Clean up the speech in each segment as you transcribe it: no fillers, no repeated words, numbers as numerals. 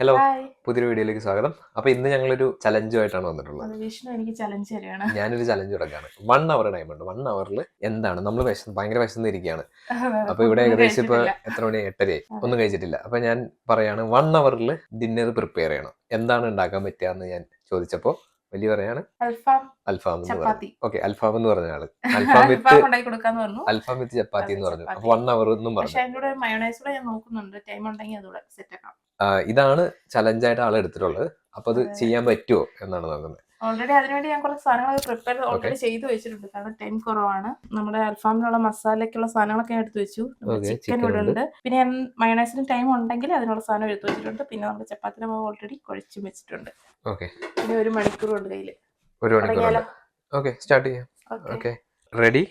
Hello, hi. പുതിയൊരു വീഡിയോയിലേക്ക് സ്വാഗതം. അപ്പോൾ ഇന്ന് ഞങ്ങളൊരു ചലഞ്ചുമായിട്ടാണ് വന്നിട്ടുള്ളത്. വിഷ്ണു എനിക്ക് ചലഞ്ച് തരികയാണ്. ഞാനൊരു ചലഞ്ച് തുടങ്ങാണ്. 1 അവർ ടൈമുണ്ട്. 1 അവറിൽ എന്താണ് നമ്മൾ ഭയങ്കര വിശന്നിരിക്കുകയാണ്. അപ്പോൾ ഇവിടെ ഫുഡൊന്നും ഏകദേശം ഇപ്പോൾ കഴിച്ചിട്ടില്ല. എത്ര മണി 8:30 അതെ. ഒന്നും കഴിച്ചിട്ടില്ല. അപ്പോൾ ഞാൻ പറയാണ് 1 അവറിൽ ഡിന്നർ പ്രിപ്പയർ ചെയ്യണം. എന്താണ് ഉണ്ടാക്കാൻ പറ്റുക എന്ന് ഞാൻ ചോദിച്ചപ്പോൾ വലിയ പറയാണ് അൽഫാം അൽഫാം എന്ന് പറഞ്ഞു. ചപ്പാത്തി. ഓക്കെ, അൽഫാം എന്ന് പറഞ്ഞ ആള് അൽഫാം വിത്ത് ഉണ്ടാക്കി കൊടുക്കാന്ന് പറഞ്ഞു. അൽഫാം വിത്ത് ചപ്പാത്തി അതെ, എന്ന് പറഞ്ഞു. ചപ്പാത്തി. അപ്പോൾ 1 അവർ എന്നും പക്ഷെ പറഞ്ഞു. അതിൻ്റെ കൂടെ മയോണൈസ് കൂടെ ഞാൻ നോക്കുന്നുണ്ട്. ടൈം ഉണ്ടെങ്കിൽ അതുകൂടെ സെറ്റ് ആക്കാം. ഇതാണ് ചലഞ്ചായിട്ട് ആൾ എടുത്തിട്ടുള്ളത്. അപ്പോൾ അത് അതെ. ചെയ്യാൻ പറ്റുമോ എന്നാണ് നോക്കുന്നത്. ഓൾറെഡി അതിനുവേണ്ടി ഞാൻ കുറച്ച് സാധനങ്ങൾ പ്രിപ്പയർ ഓൾറെഡി ചെയ്ത് വെച്ചിട്ടുണ്ട്. കാരണം ടൈം കുറവാണ്. നമ്മുടെ അൽഫാമിനുള്ള മസാലയ്ക്കുള്ള സാധനങ്ങളൊക്കെ ഞാൻ എടുത്ത് വെച്ചു. ചിക്കൻ ഇവിടെ ഉണ്ട്. പിന്നെ ഞാൻ മയോണൈസിന് ടൈം ഉണ്ടെങ്കിൽ അതിനുള്ള സാധനം എടുത്ത് വെച്ചിട്ടുണ്ട്. പിന്നെ നമ്മുടെ ചപ്പാത്തിയുടെ മാവ് ഓൾറെഡി കുഴച്ചും വെച്ചിട്ടുണ്ട്. ഓക്കെ, പിന്നെ 1 മണിക്കൂർ ഉണ്ട് കയ്യിൽ. 1 മണിക്കൂറുണ്ട്. ഓക്കെ, സ്റ്റാർട്ട് ചെയ്യാം. Okay, ready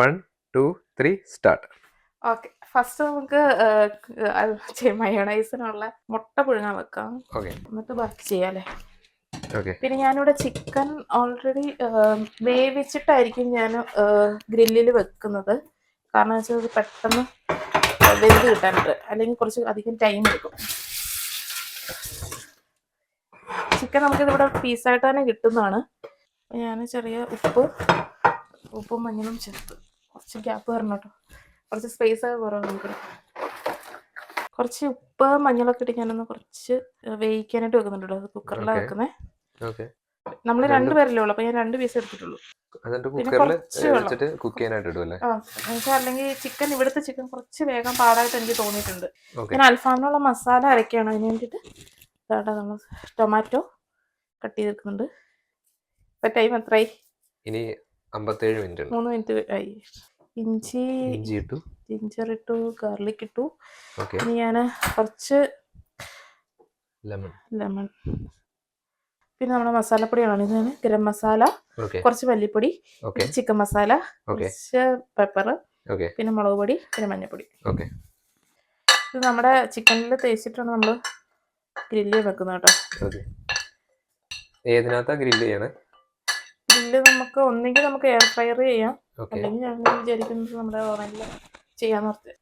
1 2 3 start. Okay, first നമുക്ക് മയോണൈസിനുള്ള മുട്ട പുഴുങ്ങാൻ വെക്കാം. ഓക്കെ, എന്നിട്ട് ബാക്കി ചെയ്യാല്ലേ. ഓക്കെ, പിന്നെ ഞാനിവിടെ ചിക്കൻ ഓൾറെഡി വേവിച്ചിട്ടായിരിക്കും ഞാൻ ഗ്രില്ലിൽ വെക്കുന്നത്. കാരണം വെച്ചാൽ അത് പെട്ടെന്ന് വെന്ത് കിട്ടാനായിട്ട്, അല്ലെങ്കിൽ കുറച്ച് അധികം ടൈം എടുക്കും. ചിക്കൻ നമുക്കിതിവിടെ പീസായിട്ട് തന്നെ കിട്ടുന്നതാണ്. ഞാൻ ചെറിയ ഉപ്പും മഞ്ഞളും ചേർത്ത് കുറച്ച് ഗ്യാപ്പ് വരണം കേട്ടോ. കുറച്ച് സ്പേസ് ഒക്കെ കുറവ് നമുക്ക്. കുറച്ച് ഉപ്പ് മഞ്ഞളൊക്കെ ഇട്ട് ഞാനൊന്ന് കുറച്ച് വേവിക്കാനായിട്ട് വെക്കുന്നുണ്ടോ. അത് കുക്കറിലാണ് വെക്കുന്നത്. നമ്മൾ 2 പേരല്ലേ ഉള്ളൂ, അപ്പൊ ഞാൻ 2 പീസ് എടുത്തിട്ടുള്ളൂ. അല്ലെങ്കിൽ ചിക്കൻ ഇവിടുത്തെ ചിക്കൻ കുറച്ച് വേഗം പാടായിട്ട് എനിക്ക് തോന്നിയിട്ടുണ്ട്. ഞാൻ അൽഫാമിനുള്ള മസാല അരയ്ക്കുകയാണ്. അതിന് വേണ്ടിയിട്ട് നമ്മൾ ടൊമാറ്റോ കട്ട് ചെയ്തെടുക്കുന്നുണ്ട്. ഇപ്പൊ ടൈം എത്രയായി? ഇനി 57 മിനിറ്റ്. 3 മിനിറ്റ് ആയി. ജിഞ്ചർ ഇട്ടു, ഗാർലിക് ഇട്ടു. ഇനി ഞാൻ കുറച്ച് ലെമൺ, പിന്നെ നമ്മുടെ മസാലപ്പൊടിയാണ്. ഇതാണ് ഗരം മസാല, കുറച്ച് മല്ലിപ്പൊടി, ചിക്കൻ മസാല, കുറച്ച് പെപ്പർ, പിന്നെ മുളക് പൊടി, പിന്നെ മഞ്ഞൾപ്പൊടി. ഇത് നമ്മുടെ ചിക്കനിൽ തേച്ചിട്ടാണ് നമ്മൾ ഗ്രില്ല് വെക്കുന്നത് കേട്ടോ. ഏതിനകത്താ ഗ്രില്ല് ചെയ്യണേ? ഗ്രില്ല് ഒന്നെങ്കിൽ നമുക്ക് എയർ ഫ്രയർ ചെയ്യാം, അല്ലെങ്കിൽ ഞാൻ വിചാരിക്കുന്നത് നമ്മുടെ ഓവനിൽ ചെയ്യാന്ന് ഓർത്ത്.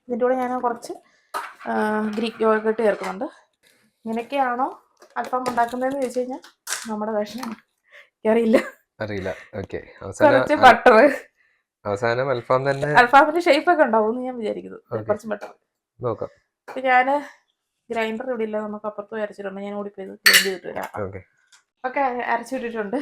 ഇതിൻ്റെ കൂടെ ഞാൻ കുറച്ച് ഗ്രീക്ക് യോഗട്ട് ചേർക്കുന്നുണ്ട്. ഇങ്ങനെയൊക്കെയാണോ അൽഫാം ഉണ്ടാക്കുന്നതെന്ന് ചോദിച്ചു കഴിഞ്ഞാൽ നമ്മുടെ വേഷമാണ്, അറിയില്ല. കുറച്ച് ബട്ടർ, അവസാനം അൽഫാം തന്നെ അൽഫാമിന്റെ ഷേപ്പ് ഒക്കെ ഉണ്ടാവും ഞാൻ വിചാരിക്കുന്നു. കുറച്ച് ബട്ടർ നോക്കാം. ഇപ്പൊ ഞാൻ ഗ്രൈൻഡർ ഇവിടെ ഇല്ല, നമുക്ക് അപ്പുറത്ത് അരച്ചിട്ടുണ്ട്. ഞാൻ ഓടിപ്പോയത് ഗ്രൈൻഡ് ചെയ്തിട്ട് വരാം. ഓക്കെ, അരച്ചിട്ടിട്ടുണ്ട്.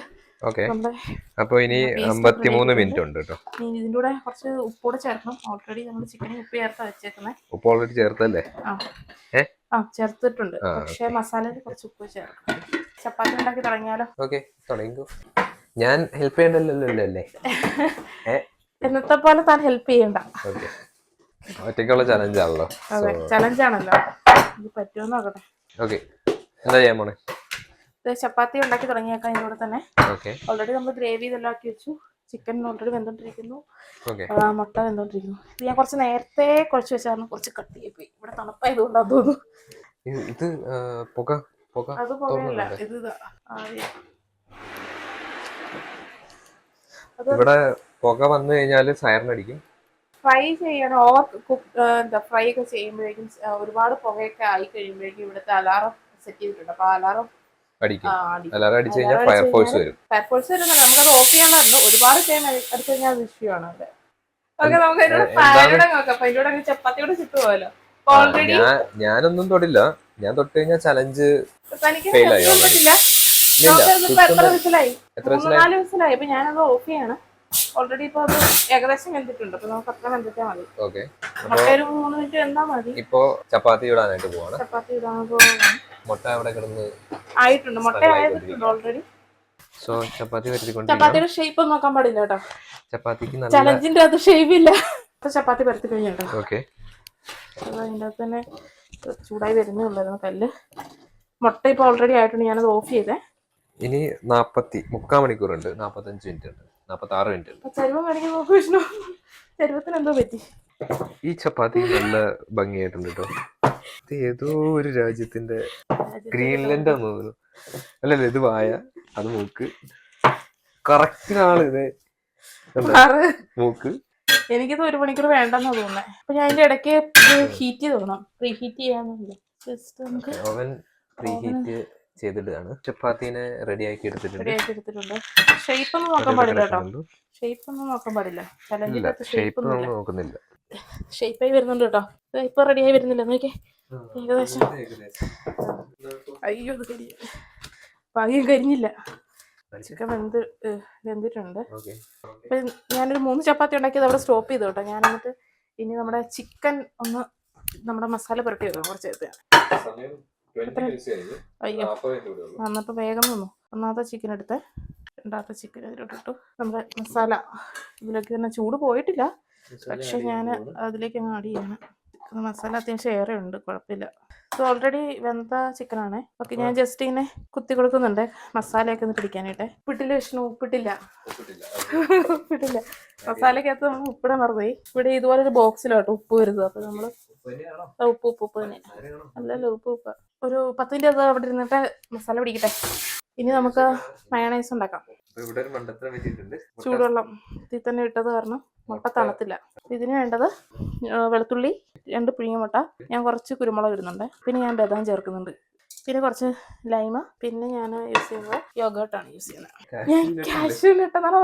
അപ്പൊ ഇനി 53 മിനിറ്റ് ഉണ്ട് കേട്ടോ. ഇതിന്റെ കൂടെ കുറച്ച് ഉപ്പൂടെ ചേർക്കണം. ഓൾറെഡി നമ്മൾ ചിക്കനിൽ ഉപ്പ് ചേർത്താ വെച്ചേക്കുന്നത്. ഉപ്പ് ഓൾറെഡി ചേർത്തല്ലേ? ചേർത്തിട്ടുണ്ട്. പക്ഷെ മസാലയിൽ കുറച്ച് ഉപ്പ് ചേർക്കണം. ചപ്പാത്തി ഉണ്ടാക്കി തുടങ്ങിയാലോ? ഓക്കെ, തുടങ്ങിക്കോ. ഞാൻ ഹെൽപ്പ് ചെയ്യണ്ടല്ലോ അല്ലേ? എന്നത്തെ പോലെ താൻ ഹെൽപ്പ് ചെയ്യണ്ട. ഒറ്റയ്ക്കുള്ള ചലഞ്ച് ആണല്ലോ. ചലഞ്ച് ആണല്ലോ, ഇത് പറ്റുമോ നോക്കട്ടെ. ഓക്കെ, എന്താ ചെയ്യാൻ പോണേ? ചപ്പാത്തി ഉണ്ടാക്കി തുടങ്ങിയേക്കാം. ഇതിലൂടെ തന്നെ ഓൾറെഡി നമ്മൾ ഗ്രേവി ഇതെല്ലാം ആക്കി വെച്ചു. ചിക്കൻ ഓൾറെഡി വെന്തോണ്ടിരിക്കുന്നു, മുട്ട വെന്തോണ്ടിരിക്കുന്നു. ഇത് ഞാൻ കുറച്ച് നേരത്തെ കുഴച്ച് വെച്ചാൽ കുറച്ച് കട്ട് ചെയ്ത് പോയി. ഇവിടെ തണുപ്പായതുകൊണ്ടാന്ന് തോന്നുന്നു. ഇത് അത് പുകയല്ല, ഇത് ഇവിടെ പുക വന്നു കഴിഞ്ഞാല് സൈറനടിക്കും. ഫ്രൈ ചെയ്യണം. ഫ്രൈ ഒക്കെ ചെയ്യുമ്പോഴേക്കും ഒരുപാട് പുകയൊക്കെ ആയി കഴിയുമ്പോഴേക്കും ഇവിടുത്തെ അലാറം സെറ്റ് ചെയ്തിട്ടുണ്ട്. അപ്പൊ അലാറം അടിച്ചു കഴിഞ്ഞാൽ ഫയർഫോഴ്സ് വരും. നമുക്കത് ഓഫ് ചെയ്യാൻ ഒരുപാട് ടൈം അടിച്ചു കഴിഞ്ഞാൽ അത് ഇഷ്യൂ ആണ്. അവിടെ നമുക്ക് നോക്കാം. ചപ്പാത്തിയോടെ ചുട്ടു പോകല്ലോ. ഓൾറെഡി ഞാനൊന്നും തൊടില്ല. ഞാൻ തൊട്ട് കഴിഞ്ഞാൽ ചലഞ്ച് എത്ര വിസിലായി? 3-4 വിസിലായി. അപ്പൊ ഞാനത് ഓഫ് ചെയ്യാണ്. ഓൾറെഡി ഇപ്പൊ അത് ഏകദേശം വെന്തിട്ടുണ്ട്. അപ്പൊ നമുക്ക് അത്ര വെന്തിട്ടാ മതി. മുട്ട ഒരു 3 മിനിറ്റ് വെന്താ മതി. ഇപ്പൊ ചപ്പാത്തി ഇടാനായിട്ട് പോവാണ്. മുട്ട അവിടെ കിടന്ന് ആയിട്ടുണ്ട്. മുട്ട ആയിട്ടുണ്ട് ഓൾറെഡി. സോ ചപ്പാത്തിയുടെ ഷേപ്പ് നോക്കാൻ പാടില്ല കേട്ടോ. ചപ്പാത്തിക്ക് ചലഞ്ചിന്റെ അത് ഷേപ്പ് ഇല്ല. ചപ്പാത്തി പരത്തി കഴിഞ്ഞോ. അതിൻ്റെ അകത്ത് തന്നെ ചൂടായി വരുന്നേ ഉള്ളായിരുന്നു കല്ല്. മുട്ട ഇപ്പൊ ഓൾറെഡി ആയിട്ടുണ്ട്. ഞാനത് ഓഫ് ചെയ്തേ. ഇനി 3/4 മണിക്കൂറുണ്ട്. 45 മിനിറ്റ് ഉണ്ട്. 46 മിനിറ്റ് ഉണ്ട്. ചരുവം വേണമെങ്കിൽ നോക്ക് വിഷ്ണു. ചരുവത്തിന് എന്തോ പറ്റി. ഈ ചപ്പാത്തി നല്ല ഭംഗിയായിട്ടുണ്ട് കേട്ടോ. ഇത് ഏതോ ഒരു രാജ്യത്തിന്റെ ഗ്രീൻലൻഡ് ആണെന്ന് തോന്നുന്നു. അല്ലല്ല, ഇത് വായ, അത് മൂക്ക്. കറക്റ്റിനാണ് ഇത് മൂക്ക്. എനിക്കിത് 1 മണിക്കൂർ വേണ്ടെന്നാ തോന്നുന്നത്. അപ്പൊ ഞാൻ അതിന്റെ ഇടയ്ക്ക് ഹീറ്റ് ചെയ്ത് തോന്നാം. പ്രീ ഹീറ്റ് ചെയ്യാന്നില്ല. ജസ്റ്റ് നമുക്ക് ഓവൻ പ്രീഹീറ്റ് ചെയ്തിട്ടാണ് ചപ്പാത്തിനെ റെഡിയാക്കി എടുത്തിട്ടുണ്ട്. റെഡിയാക്കി എടുത്തിട്ടുണ്ട്. ഷേപ്പ് ഒന്നും നോക്കാൻ പാടില്ല കേട്ടോ. ഷേപ്പ് ഒന്നും നോക്കാൻ പാടില്ല. ചലഞ്ചിനകത്ത് ഷേപ്പ് ഒന്നും നോക്കുന്നില്ല. ഷേപ്പായി വരുന്നുണ്ട് കേട്ടോ. ഇപ്പൊ റെഡിയായി വരുന്നില്ല. നോക്കിയേ ഏകദേശം. അയ്യോ അത് കരിഞ്ഞു. ഭാഗ്യം കരിഞ്ഞില്ല. ചിക്കൻ വെന്തിട്ടുണ്ട്. അപ്പൊ ഞാനൊരു 3 ചപ്പാത്തി ഉണ്ടാക്കിയത് അവിടെ സ്റ്റോപ്പ് ചെയ്തു കേട്ടോ. ഞാൻ എന്നിട്ട് ഇനി നമ്മുടെ ചിക്കൻ ഒന്ന് നമ്മുടെ മസാല പുരട്ടി വെക്കാം കുറച്ച് നേരത്തെ. അയ്യോ വന്നപ്പോൾ വേഗം നിന്നു. ഒന്നാമത്തെ ചിക്കൻ എടുത്ത് രണ്ടാമത്തെ ചിക്കൻ അതിലോട്ട് ഇട്ടു. നമ്മുടെ മസാല ഇതിലേക്ക് തന്നെ ചൂട് പോയിട്ടില്ല, പക്ഷെ ഞാൻ അതിലേക്ക് അങ്ങ് ആഡ് ചെയ്യണം. മസാല അത്യാവശ്യം ഏറെ ഉണ്ട്, കുഴപ്പമില്ല. ഇത് ഓൾറെഡി വെന്ത ചിക്കനാണ്. ഓക്കെ, ഞാൻ ജസ്റ്റ് ഇങ്ങനെ കുത്തി കൊടുക്കുന്നുണ്ട് മസാലയൊക്കെ ഒന്ന് പിടിക്കാനായിട്ട്. ഉപ്പിട്ടില്ല വിഷ്ണു, ഉപ്പിട്ടില്ല. മസാലക്കകത്ത് നമ്മൾ ഉപ്പിടാൻ മറന്നുപോയി. ഇവിടെ ഇതുപോലൊരു ബോക്സിലോട്ടോ ഉപ്പ് വരുന്നത്. അപ്പൊ നമ്മള് ഉപ്പ് തന്നെ അല്ലല്ലോ, ഉപ്പ് ഒരു 10 മിനിറ്റ് അത് അവിടെ ഇരുന്നിട്ട് മസാല പിടിക്കട്ടെ. ഇനി നമുക്ക് മയണൈസ് ഉണ്ടാക്കാം. ചൂടുവെള്ളം ഇതിൽ തന്നെ ഇട്ടത് കാരണം മുട്ട തണുത്തില്ല. ഇതിന് വേണ്ടത് വെളുത്തുള്ളി 2 പുഴുങ്ങിയ മുട്ട, ഞാൻ കുറച്ച് കുരുമുളക് ഇടുന്നുണ്ട്, പിന്നെ ഞാൻ ബദാം ചേർക്കുന്നുണ്ട്, പിന്നെ കുറച്ച് ലൈമ, പിന്നെ ഞാൻ യൂസ് ചെയ്യുന്നത് യോഗേർട്ടാണ് യൂസ് ചെയ്യുന്നത്. ഞാൻ കാഷ്യൂ നട്ടെന്നാണ്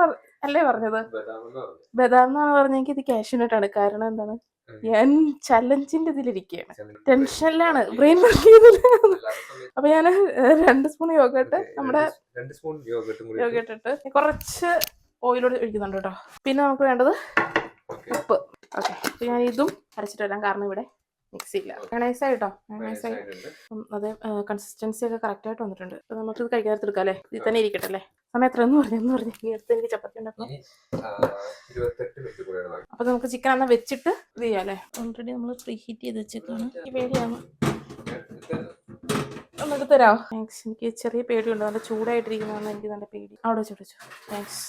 അല്ലേ പറഞ്ഞത്? ബദാം എന്നാണ് പറഞ്ഞെങ്കിൽ ഇത് കാഷ്യൂ നട്ടാണ്. കാരണം എന്താണ്, ഞാൻ ചലഞ്ചിന്റെ ഇതിലിരിക്കുകയാണ്, ടെൻഷനിലാണ്, ബ്രെയിൻ വർക്ക് ചെയ്യുന്നില്ല. അപ്പൊ ഞാൻ 2 സ്പൂൺ യോഗേർട്ട്, നമ്മുടെ യോഗേർട്ട് ഇട്ട് കുറച്ച് ഓയിലോട് ഒഴിക്കുന്നുണ്ട് കേട്ടോ. പിന്നെ നമുക്ക് വേണ്ടത് ഉപ്പ്. ഓക്കെ, അപ്പൊ ഞാൻ ഇതും അരച്ചിട്ട് വരാം, കാരണം ഇവിടെ മിക്സ് ഇല്ല. മയണൈസായിട്ടോ, മയണൈസായി. അതെ, കൺസിസ്റ്റൻസി ഒക്കെ കറക്റ്റ് ആയിട്ട് വന്നിട്ടുണ്ട്. അപ്പൊ നമുക്ക് ഇത് കഴിക്കാൻ എടുക്കാം അല്ലേ? ഇതിൽ തന്നെ ഇരിക്കട്ടെ അല്ലേ? സമയം എത്രയെന്ന് പറഞ്ഞു ഈ അടുത്ത് എനിക്ക് ചപ്പാത്തി ഉണ്ടാക്കണം. അപ്പൊ നമുക്ക് ചിക്കൻ എന്നാ വെച്ചിട്ട് ഇത് ചെയ്യാം അല്ലേ? ഓൾറെഡി നമ്മൾ പ്രീ ഹീറ്റ് ചെയ്ത് വെച്ചേക്കാണ്. ഈ പേടിയാണ്, ഒന്നെടുത്ത് തരാമോ? താങ്ക്സ്. എനിക്ക് ചെറിയ പേടിയുണ്ട്, നല്ല ചൂടായിട്ടിരിക്കുന്നതാണ് എനിക്ക് നല്ല പേടി. അവിടെ വെച്ചു. താങ്ക്സ്.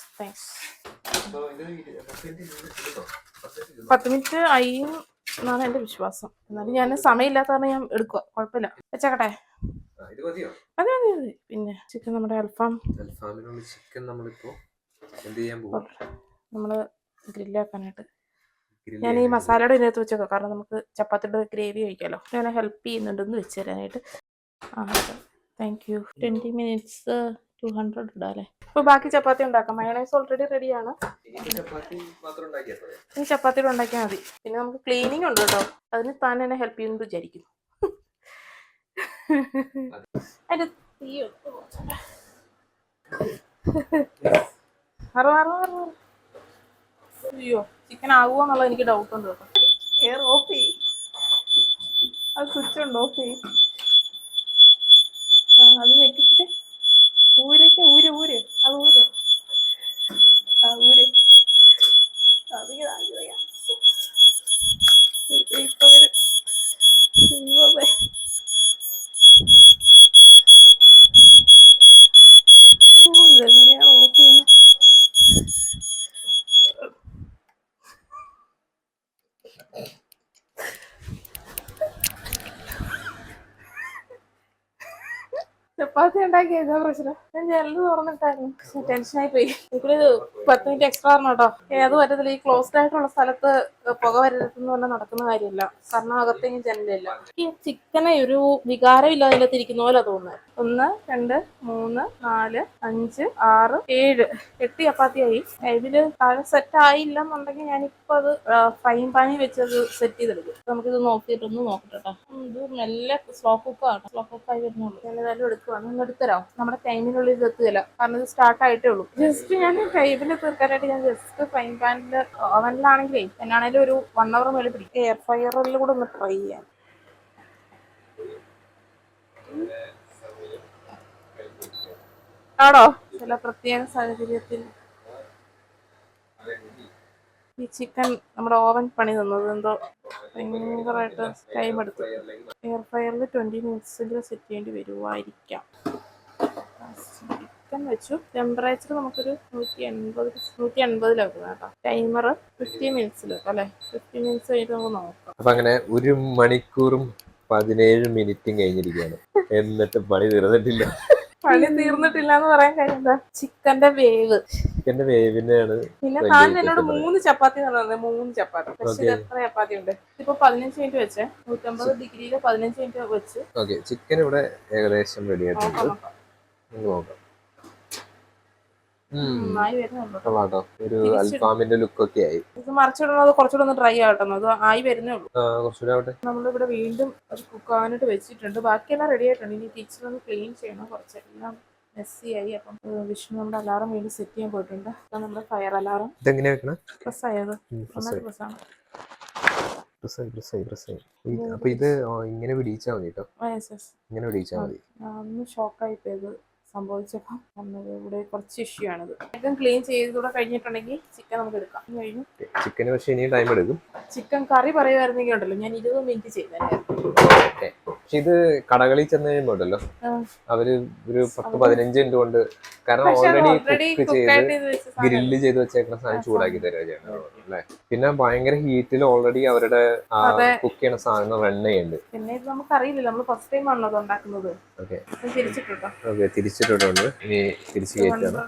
10 മിനിറ്റ് ആയി എന്നാണ് എന്റെ വിശ്വാസം. എന്നാലും ഞാൻ സമയമില്ലാത്ത കാരണം ഞാൻ എടുക്കുക, കുഴപ്പമില്ല. വെച്ചേക്കട്ടെ? അതെ. പിന്നെ ചിക്കൻ നമ്മുടെ അൽഫാമിനുള്ള ചിക്കൻ നമ്മള് ഗ്രില്ലാക്കാനായിട്ട് ഞാൻ ഈ മസാലയുടെ ഇതിനകത്ത് വെച്ചേക്കാം, കാരണം നമുക്ക് ചപ്പാത്തിയുടെ ഗ്രേവി കഴിക്കാമല്ലോ. ഞാൻ ഹെൽപ്പ് ചെയ്യുന്നുണ്ടെന്ന് വെച്ച് തരാനായിട്ട്. Thank you. 20 മിനിറ്റ്സ് 200 ഇടാം അല്ലേ? അപ്പോൾ ബാക്കി ചപ്പാത്തി ഉണ്ടാക്കാം. മയണൈസ് ഓൾറെഡി റെഡിയാണ്. ഇനി ചപ്പാത്തി ഉണ്ടാക്കിയാൽ മതി. പിന്നെ നമുക്ക് ക്ലീനിങ് ഉണ്ട് കേട്ടോ, അതിന് താൻ എന്നെ ഹെൽപ്പ് ചെയ്യുമെന്ന് വിചാരിക്കുന്നു. അയ്യോ, ചിക്കൻ ആകുമോ എന്നുള്ളത് എനിക്ക് ഡൗട്ട് ഉണ്ട് കേട്ടോ. എയർ ഓഫ് ചെയ്യും, അത് സ്വിച്ച് ഉണ്ട്, ഓഫ് ചെയ്യും. അത് ഞെക്കിച്ചിട്ട് ഊര് അത് ഊര് ഇപ്പൊ വരും. ഇതെങ്ങനെയാണ് ഓഫ് ചെയ്യുന്നത്? ചപ്പാത്തി ഉണ്ടാക്കി ഏതാ പ്രശ്നം? ഞാൻ ജനല് തുറന്നിട്ടായിരുന്നു, ടെൻഷനായി പോയി. ഇവിടെ 10 മിനിറ്റ് എക്സ്ട്രാ ആണ് കേട്ടോ. ഏത് പറ്റത്തില്ല, ഈ ക്ലോസ്ഡ് ആയിട്ടുള്ള സ്ഥലത്ത് പുക വരരുതെന്ന് പറഞ്ഞാൽ നടക്കുന്ന കാര്യമല്ല, കാരണം അകത്തേക്ക് ജനലില്ല. ഈ ചിക്കനെ ഒരു വികാരം ഇല്ലാതെ ഇരിക്കുന്ന പോലെ തോന്നുന്നത്. 1 2 3 4 5 6 7 8 ചപ്പാത്തിയായി. ഇതില് താഴെ സെറ്റ് ആയില്ല എന്നുണ്ടെങ്കിൽ ഞാനിപ്പോ അത് ഫ്രൈ പാനിൽ വെച്ചത് സെറ്റ് ചെയ്തെടുക്കും. നമുക്കിത് നോക്കിയിട്ടൊന്ന് നോക്കട്ടെ കേട്ടോ. ഇത് മെല്ലെ സ്ലോ കുക്കായി വരുന്നുള്ളൂ. ഞാൻ ഏതായാലും എടുക്കുവാണ്. എടുത്തരാം, നമ്മുടെ ടൈമിനുള്ളിൽ ഇത് എത്തുകയില്ല, കാരണം ഇത് സ്റ്റാർട്ട് ആയിട്ടേ ഉള്ളൂ. ജസ്റ്റ് ഞാൻ ടൈമിൽ തീർക്കാനായിട്ട് ഞാൻ ജസ്റ്റ് ഫ്രൈ പാനിൽ, ഓവനിലാണെങ്കിലേ എന്നാണേലും ഒരു 1 hour മേലെ പിടിക്കും. എയർ ഫ്രയറിൽ കൂടെ ഒന്ന് ട്രൈ ചെയ്യാം. ആണോ? ചില പ്രത്യേക സാഹചര്യത്തിൽ ഈ ചിക്കൻ നമ്മുടെ ഓവൻ പണി തന്നത് എന്തോ ഭയങ്കരമായിട്ട് ടൈം എടുത്തു. എയർ ഫ്രയറിൽ 20 മിനിറ്റ്സെങ്കിലും സെറ്റ് ചെയ്യേണ്ടി വരുമായിരിക്കാം. ചിക്കൻ വെച്ചു. ടെമ്പറേച്ചർ നമുക്കൊരു 180 വെക്കണം കേട്ടോ. ടൈമർ 50 മിനിറ്റ്സിൽ അല്ലേ? 50 മിനിറ്റ്സ് കഴിഞ്ഞിട്ട് നമുക്ക് നോക്കാം. അപ്പൊ അങ്ങനെ 1 മണിക്കൂറും 17 മിനിറ്റും കഴിഞ്ഞിരിക്കുകയാണ്, എന്നിട്ട് പണി തീർന്നിട്ടില്ല. പണി തീർന്നിട്ടില്ല എന്ന് പറയാൻ കാര്യം എന്താ? ചിക്കന്റെ വേവ് ചിക്കന്റെ വേവിനെയാണ് പിന്നെ താൻ എന്നോട് 3 ചപ്പാത്തി പറഞ്ഞത് 3 ചപ്പാത്തി. പക്ഷെ ഇത് എത്ര ചപ്പാത്തി ഉണ്ട്? ഇപ്പൊ 15 മിനിറ്റ് വെച്ചേ, 150 ഡിഗ്രിയിൽ 15 മിനിറ്റ് വെച്ച്. ഓക്കെ, ചിക്കൻ ഇവിടെ ഏകദേശം റെഡി ആയിട്ടുണ്ട്. നോക്കാം. ആയി വരുന്നുള്ളൂ കൊള്ളാട്ടോ, ഒരു അൽഫാമിന്റെ ലുക്ക് ഒക്കെ ആയി. ഇത് മറിച്ചിടുന്നത് കുറച്ചുകൂടെ ഒന്ന് ഡ്രൈ ആവട്ടെ, അത് ആയി വരുന്നേ ഉള്ളൂ. കുറച്ചുകൂടെ ആവട്ടെ. നമ്മളിവിടെ വീണ്ടും അത് കുക്കാനായിട്ട് വെച്ചിട്ടുണ്ട്. ബാക്കിയെല്ലാം റെഡി ആയിട്ടുണ്ട്. ഇനി കിച്ചൺ ഒന്ന് ക്ലീൻ ചെയ്യണം. കുറച്ചെല്ലാം മെസ്സി ആയി. അപ്പം വിഷ്ണു നമ്മുടെ അലാറം വീണ്ടും സെറ്റ് ചെയ്യാൻ പോയിട്ടുണ്ട്. അപ്പം നമ്മുടെ ഫയർ അലാറം ഇതെങ്ങനെയാ വെക്കണം? പ്രസ് ആയത് നന്നായിട്ട് പ്രസ്സാണ്. അപ്പൊ ഇത് ഇങ്ങനെ പിടിച്ചാൽ മതി കേട്ടോ. ഇങ്ങനെ പിടിച്ചാൽ മതി. ഒന്ന് ഷോക്കായി പോയത് സംഭവിച്ചപ്പോൾ വന്നത്. ഇവിടെ കുറച്ച് ഇഷ്യൂ ആണിത്. ചിക്കൻ ക്ലീൻ ചെയ്തൂടെ കഴിഞ്ഞിട്ടുണ്ടെങ്കിൽ ചിക്കൻ നമുക്ക് എടുക്കാം. കഴിഞ്ഞു. ചിക്കന് പക്ഷേ ഇനിയും ടൈം എടുക്കും. ചിക്കൻ കറി പറയുമായിരുന്നെങ്കിൽ ഉണ്ടല്ലോ ഞാൻ 20 മിനിറ്റ് ചെയ്തേനായിരുന്നു. പക്ഷെ ഇത് കടകളിൽ ചെന്ന് കഴിയുമ്പോ ഉണ്ടല്ലോ അവര് ഒരു 10-15 മിനിറ്റ് കൊണ്ട്, കാരണം ഓൾറെഡി കുക്ക് ചെയ്ത് ഗ്രില്ല് ചെയ്ത് വെച്ചേക്കുന്ന സാധനം ചൂടാക്കി തരുക അല്ലേ. പിന്നെ ഭയങ്കര ഹീറ്റിൽ ഓൾറെഡി അവരുടെ കുക്ക് ചെയ്യുന്ന സാധനം റൺ ചെയ്യുന്നുണ്ട്. പിന്നെ ഇത് നമുക്ക് അറിയില്ല, നമ്മൾ ഫസ്റ്റ് ടൈം ആണല്ലോ അത് ഉണ്ടാക്കുന്നത്. തിരിച്ചിട്ടുണ്ട്. ഇനി തിരിച്ചു കയറ്റാണ്.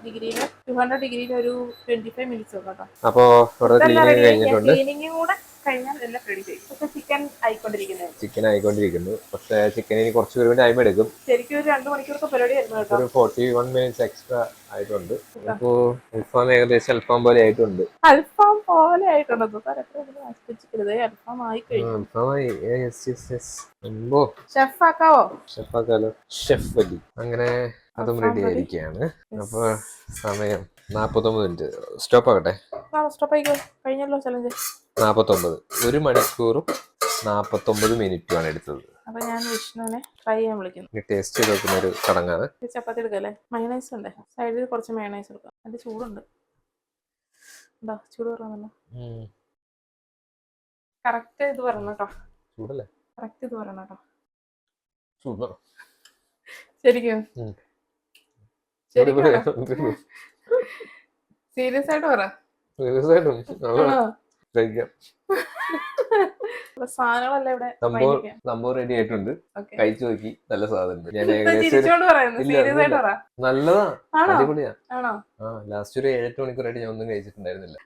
200 ഡിഗ്രിയിൽ ഒരു 25 മിനിറ്റ്സ് കേട്ടോ. അപ്പൊ കഴിഞ്ഞിട്ടുണ്ട്. ക്ലീനിങ് കൂടെ കഴിഞ്ഞാൽ എല്ലാം റെഡി ചെയ്യും. ചിക്കൻ ആയിക്കൊണ്ടിരിക്കുന്നു. പക്ഷെ ചിക്കൻ ഇനി കുറച്ച് ടൈം എടുക്കും. ശരിക്കും ഒരു 2 മണിക്കൂറൊക്കെ പരിപാടിയായിരുന്നു കേട്ടോ. ഒരു 41 മിനിറ്റ്സ് എക്സ്ട്രാ ആയിട്ടുണ്ട്. അപ്പോ അൽഫാം ഏകദേശം അൽഫാം പോലെ ആയിട്ടുണ്ട്. അൽഫാം ആയി കഴിഞ്ഞു. ഷെഫാക്കാലോ. ഷെഫ് വലി. അങ്ങനെ അതും റെഡി ആയിരിക്കുകയാണ്. അപ്പൊ സമയം 49 മിനിറ്റ്. സ്റ്റോപ്പ് ആകട്ടെ. കഴിഞ്ഞല്ലോ ചലഞ്ച്. 49, 1 മണിക്കൂറും 49 മിനിറ്റുമാണ് എടുത്തത്. അപ്പൊ ഞാൻ വിഷ്ണുവിനെ ട്രൈ ചെയ്യാൻ വിളിക്കുന്നു. ടേസ്റ്റ് ചെയ്ത് നോക്കുന്ന ഒരു ചടങ്ങാണ്. ചപ്പാത്തി എടുക്കല്ലേ? മയണൈസ് ഉണ്ട് സൈഡിൽ, കുറച്ച് മയണൈസ് എടുക്കാം. അതിന്റെ ചൂടുണ്ട്. എന്താ ചൂട് പറഞ്ഞല്ലോ. കറക്റ്റ് ഇത് പറയണം കേട്ടോ. ചൂടല്ലേ? കറക്റ്റ് ഇത് പറയണം കേട്ടോ. സൂപ്പർ. ശരിക്കും സീരിയസ് ആയിട്ട് പറ. സാധനങ്ങളല്ലേ ഇവിടെ. സംഭവം റെഡി ആയിട്ടുണ്ട്. കഴിച്ചു നോക്കി. നല്ല സാധനം. ഞാൻ നല്ലതാ, അടിപൊളിയാ. ലാസ്റ്റ് ഒരു 7-8 മണിക്കൂറായിട്ട് ഞാൻ ഒന്നും കഴിച്ചിട്ടുണ്ടായിരുന്നില്ല.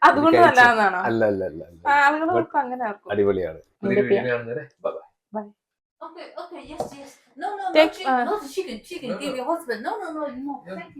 അല്ല, അടിപൊളിയാണ്. Bye. Okay, yes. No, not chicken. Not chicken. Give your husband. No. Thank you.